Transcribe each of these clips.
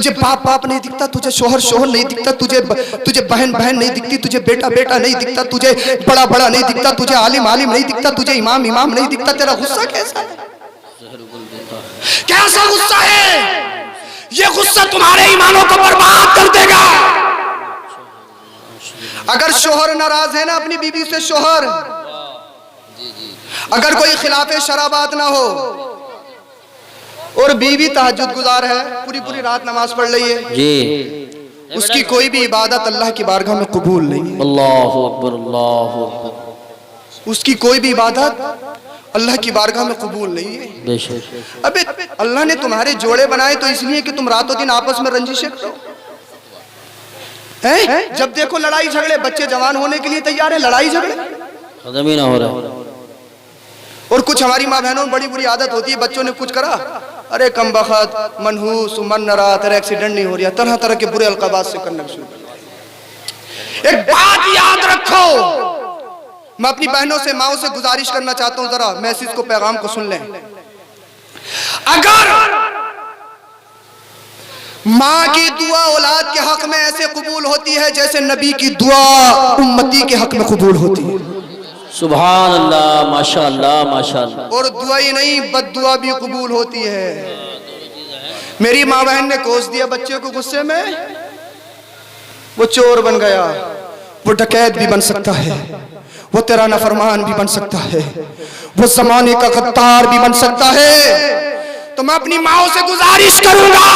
तुझे बाप बाप नहीं दिखता, तुझे शोहर शोहर नहीं दिखता, तुझे बहन बहन नहीं दिखती, तुझे बेटा बेटा नहीं दिखता, तुझे बड़ा बड़ा नहीं दिखता, तुझे आलिम आलिम नहीं दिखता, तुझे इमाम इमाम नहीं दिखता। तेरा गुस्सा कैसा है? कैसा गुस्सा है? ये गुस्सा तुम्हारे ईमानों को बर्बाद कर देगा। अगर शोहर नाराज है ना अपनी बीवी से, शोहर अगर कोई खिलाफे शरअ बात ना हो और बीवी तहज्जुद गुजार है, पूरी पूरी रात नमाज पढ़ रही है जी, उसकी कोई भी इबादत अल्लाह की बारगाह में कबूल नहीं है। अल्लाहु अकबर, अल्लाहु अकबर। उसकी कोई भी इबादत अल्लाह की बारगाह में कबूल नहीं है। अबे अल्लाह ने तुम्हारे जोड़े बनाए तो इसलिए कि तुम रातों दिन आपस में रंजिशें करो हैं? जब देखो लड़ाई झगड़े, बच्चे जवान होने के लिए तैयार है, लड़ाई झगड़े खत्म ही ना हो रहा। और कुछ हमारी माँ बहनों में बड़ी बुरी आदत होती है, बच्चों ने कुछ करा, अरे कम बखत मनहूस मन नरा, तेरा एक्सीडेंट नहीं हो रहा, तरह तरह के बुरे अलकाबात से करना शुरू कर। एक बात याद रखो, मैं अपनी बहनों से माओं से गुजारिश करना चाहता हूं, जरा मैसेज को पैगाम को सुन लें। अगर माँ की दुआ औलाद के हक में ऐसे कबूल होती है जैसे नबी की दुआ उम्मती के हक में कबूल होती है, सुभान अल्लाह, माशाअल्लाह माशाअल्लाह। और दुआ ही नहीं बद्दुआ भी कबूल होती है। मेरी माँ बहन ने कोस दिया बच्चे को गुस्से में, वो चोर बन गया, वो डकैत भी बन सकता है, वो तेरा नाफरमान भी बन सकता है, वो ज़माने का गद्दार भी बन सकता है। तो मैं अपनी माओ से गुजारिश करूंगा,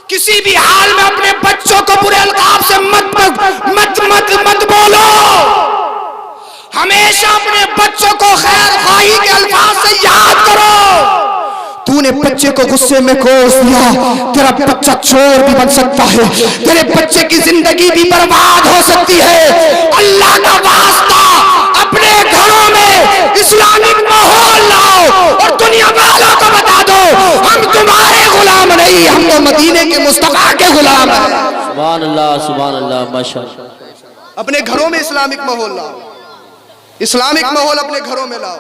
किसी भी हाल में अपने बच्चों को बुरे अलकाब से मत मत मत मत, मत बोलो। हमेशा अपने बच्चों को खैर खाही के अल्फाज से याद करो। तूने बच्चे को गुस्से में कोस दिया, तेरा बच्चा चोर भी बन सकता है, तेरे बच्चे की जिंदगी भी बर्बाद हो सकती है। अल्लाह का वास्ता अपने घरों में इस्लामिक माहौल लाओ और दुनिया वालों को बता दो हम तुम्हारे गुलाम नहीं, हम तो मदीने के मुस्तफा के गुलाम हैं। सुभान अल्लाह, सुभान अल्लाह, माशाअल्लाह। अपने घरों में इस्लामिक माहौल लाओ, इस्लामिक माहौल अपने घरों में लाओ।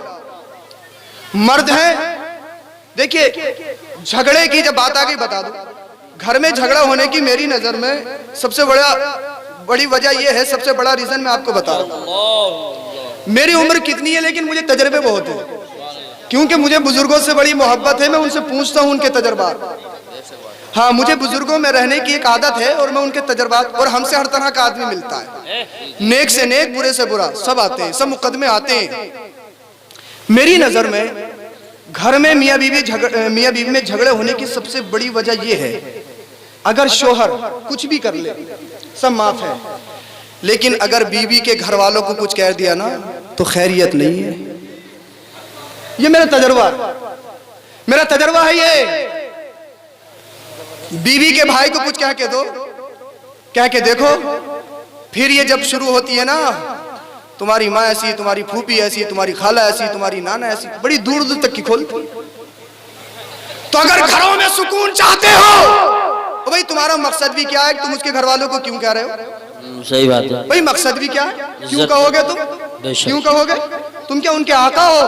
मर्द हैं, देखिए झगड़े की जब बात आ गई बता दो, घर में झगड़ा होने की मेरी नजर में सबसे बड़ी वजह यह है, सबसे बड़ा रीजन मैं आपको बता रहा हूं। मेरी उम्र कितनी है लेकिन मुझे तजर्बे बहुत है, क्योंकि मुझे बुजुर्गों से बड़ी मोहब्बत है, मैं उनसे पूछता हूं उनके तजर्बात। हाँ, मुझे बुजुर्गों में रहने की एक आदत है और मैं उनके तजर्बात, और हमसे हर तरह का आदमी मिलता है, नेक से नेक बुरे से बुरा सब आते हैं, सब मुकदमे आते हैं। मेरी नजर में घर में मियाँ बीवी में झगड़े होने की सबसे बड़ी वजह यह है, अगर शोहर कुछ भी कर ले सब माफ है, लेकिन अगर बीवी के घर वालों को कुछ कह दिया ना तो खैरियत नहीं है। ये मेरा तजर्बा है। ये बीवी के भाई को कुछ कह के दो, कह के देखो, फिर ये जब शुरू होती है ना, तुम्हारी माँ ऐसी, तुम्हारी फूफी ऐसी, तुम्हारी खाला ऐसी, तुम्हारी नाना ऐसी, बड़ी दूर दूर तक की खोलती। तो अगर घरों में सुकून चाहते हो तो भाई तुम्हारा मकसद भी क्या है, तुम उसके घर वालों को क्यों कह रहे हो? सही बात है भाई, मकसद भी क्या है, क्यों कहोगे तुम, क्यों कहोगे तुम? क्या उनके आका हो?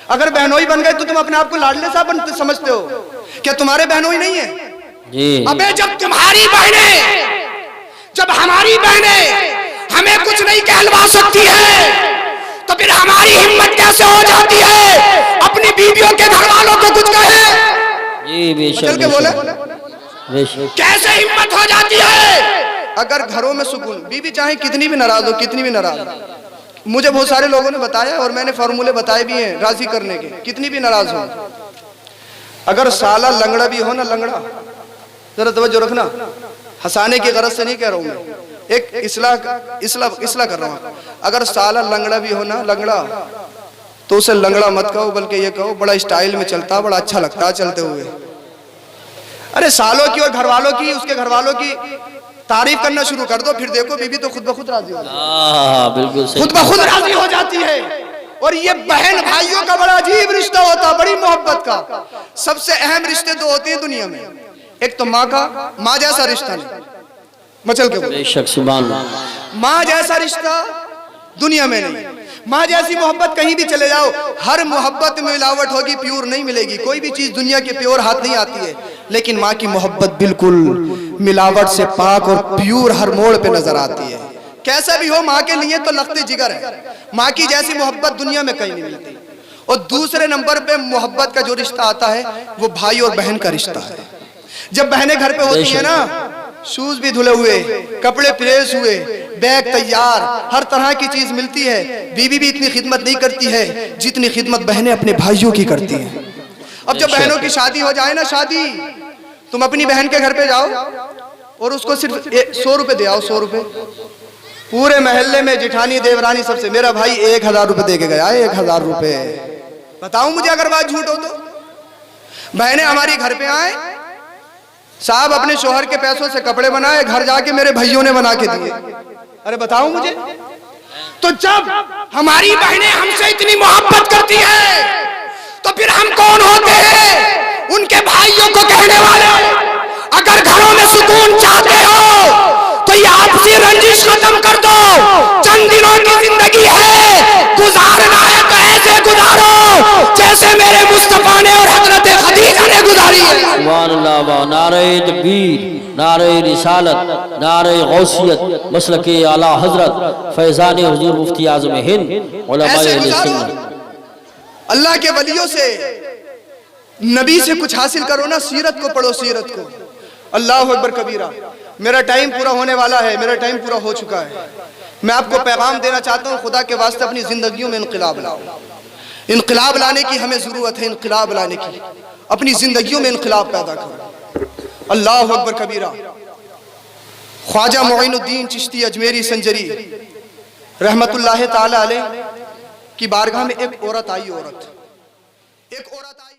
अगर बहनोई बन गए तो तुम अपने आप को लाडले साहब समझते हो? क्या तुम्हारे बहनोई नहीं है जी? अबे जब तुम्हारी बहनें, जब हमारी बहनें हमें कुछ नहीं कहलवा सकती है तो फिर हमारी हिम्मत कैसे हो जाती है अपनी बीवियों के घर वालों को कुछ कहे? जी बेशक, के बोले कैसे हिम्मत हो जाती है? अगर घरों में सुकून, बीवी चाहे कितनी भी नाराज हो, कितनी भी नाराज हो, मुझे बहुत सारे लोगों ने बताया और मैंने फॉर्मूले बताए भी हैं राजी करने के, कितनी भी नाराज हो, अगर साला लंगड़ा भी हो ना, लंगड़ा, जरा तवज्जो रखना, हंसाने की गरज से नहीं कह रहा हूं मैं, एक इस्लाह कर रहा हूं। अगर साला लंगड़ा भी हो ना, लंगड़ा, तो उसे लंगड़ा मत कहो, बल्कि ये कहो बड़ा स्टाइल में चलता, बड़ा अच्छा लगता है चलते हुए। अरे सालों की और घर वालों की, उसके घर वालों की तारीफ करना शुरू कर दो, फिर देखो बीबी तो खुद ब खुद राजी हो जाती, बिल्कुल खुद ब खुद राजी हो जाती है। और ये बहन भाइयों का बड़ा अजीब रिश्ता होता है, बड़ी मोहब्बत का। सबसे अहम रिश्ते दो होते हैं दुनिया में, एक तो माँ का, माँ जैसा रिश्ता नहीं, मचल के बेशक, सुभान अल्लाह, माँ जैसा रिश्ता दुनिया में नहीं। माँ जैसी मोहब्बत कहीं भी चले जाओ, हर मोहब्बत में मिलावट होगी, प्योर नहीं मिलेगी। कोई भी चीज दुनिया के प्योर हाथ नहीं आती है, लेकिन माँ की मोहब्बत बिल्कुल मिलावट से पाक और प्योर हर मोड़ पे नजर आती है। कैसा भी हो, माँ के लिए तो लख्ते जिगर है। माँ की जैसी मोहब्बत दुनिया में कहीं नहीं मिलती। और दूसरे नंबर पे मोहब्बत का जो रिश्ता आता है वो भाई और बहन का रिश्ता है। जब बहनें घर पे होती है ना, शूज भी धुले हुए, कपड़े प्रेस हुए, बैग तैयार, हर तरह की चीज मिलती है। बीवी भी इतनी खिदमत नहीं करती है जितनी खिदमत बहनें अपने भाइयों की करती हैं। अब जब बहनों की शादी हो जाए ना, शादी, तुम अपनी बहन के घर पे जाओ और उसको सिर्फ 100 रुपए दे आओ, 100 रुपए। पूरे मोहल्ले में जिठानी देवरानी सबसे, मेरा भाई 1000 रुपए दे के गया, 1000 रुपए। बताऊं मुझे अगर बात झूठ हो तो? बहनें हमारी घर पे आए, साहब अपने शोहर के पैसों से कपड़े बनाए, घर जाके मेरे भाइयों ने बना के दिए। अरे बताऊं मुझे? तो जब हमारी बहनें हमसे इतनी मोहब्बत करती हैं, तो फिर हम कौन होते हैं उनके भाइयों को कहने वाले? अगर घरों में सुकून चाहते हो तो ये आपसी रंजिश खत्म कर दो। चंद दिनों की जिंदगी है, गुजारना है तो ऐसे गुजारो जैसे मेरे मुस्तफा ने और हजरत खदीजा ने गुजारी है। सुभान अल्लाह। नारे तकबीर, नारे रिसालत, नारे गौसियत, मसलके आला हजरत फैजान हुजूर मुफ्ती आज़म हिंद उलमाए अहले सुन्नत। अल्लाह के वलियों से, नबी से कुछ हासिल करो ना, सीरत को पढ़ो, सीरत को। अल्लाह अकबर कबीरा। मेरा टाइम पूरा होने वाला है, मेरा टाइम पूरा हो चुका है। मैं आपको पैगाम देना चाहता हूँ, खुदा के वास्ते अपनी जिंदगियों में इनकलाब लाओ। इनकलाब लाने की हमें जरूरत है, इनकलाब लाने की, अपनी जिंदगियों में इनकलाब पैदा करो। अल्लाह अकबर कबीरा। ख्वाजा मोइनुद्दीन चिश्ती अजमेरी संजरी रहमतुल्लाह ताला अलैह की बारगाह में एक औरत आई, एक औरत आई।